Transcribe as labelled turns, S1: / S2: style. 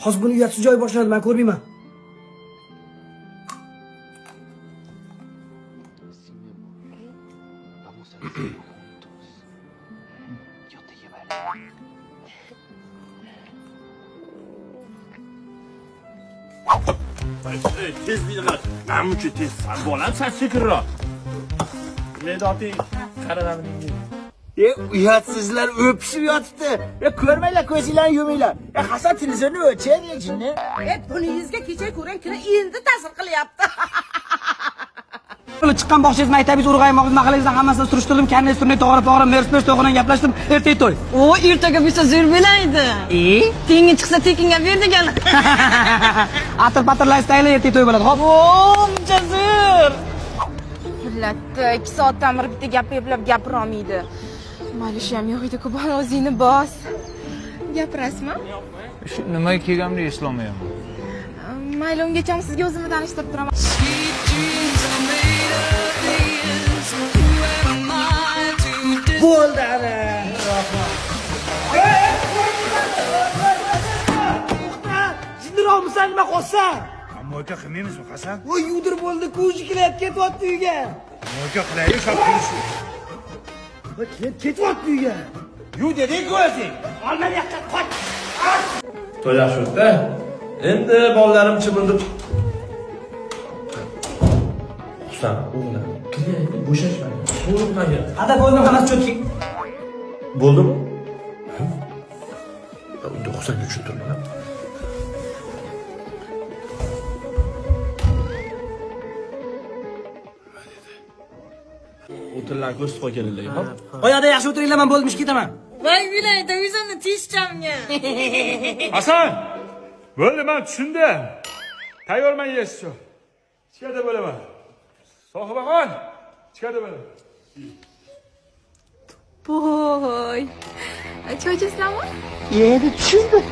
S1: Hozir buni uyatsiz joy boshlanadi, men ko'rmayman.
S2: Tez bilaman. Menimcha tez. Bolam sen sekinroq. Ledoting qaradamning.
S3: Uyatsizlar o'pishib yotibdi. Ko'rmanglar, ko'zinglarni yuminglar. Hasan televizorni o'chirdi jinni.
S4: Buni yuzga kecha ko'rgan kuni endi ta'sir qilyapti.
S1: Chiqqan bog'changiz, maktabingiz, urg'aymoqingiz, mahallangizdan hammasini surishtirdim. Kanniz turni to'g'ri, Mercedes to'g'ridan gaplashdim. Ertaga to'y.
S5: O ertaga bo'lsa zo'r bo'laydi. Tengi chiqsa tekinga ber degan.
S1: Atir-patirlar istaylar, ertaga to'y bo'ladi. Xo'p.
S5: O, zo'r.
S4: Millatda 2 soatdan beri bitta gap eplab gapira olmaydi. Mayli shu ham yo'q edi-ku, bola o'zingni bos. Gapirasizmi?
S6: Shu nimaga kelganimni eslolmayapman.
S4: Mayli, ungacha sizga o'zimni tanishtirib turaman.
S1: Bo'ldi ana. Jindiroqmisan, nima qolsan?
S2: Mo'ka qilmaymizmi, Hasan?
S1: Voy, yudir bo'ldi, ko'zi kelib ketyapti uyga.
S2: Mo'ka qilaylik, shop qilish.
S1: Voy, ketyapti uyga.
S2: Yu deding-ku o'zing.
S1: Olma bu yoqqa, qoch.
S7: To'y yaxshi o'tdi. Endi bolalarim chimildi. Husan, o'g'lim, qilyapti, bo'shashmang. Qo'rqmang.
S1: Ada bo'ldim, hammasi cho'tki.
S7: Bo'ldimi? Unda Husanga tushuntirma. O'tirlar ko'rsatib qo'yganlar, hop.
S1: Qo'yada yaxshi o'tiringlar, men bo'ldim, ish ketaman.
S5: Voy bilaydi, o'zimni tishchamga.
S2: Hasan! Bo'ldi, men tushundim. Tayyorman yesiz. Ichkarida bo'laman. Sohibaxon, ichkarida bo'laman.
S4: Voy. Choy ichasizlarmi?
S3: Endi tushundim.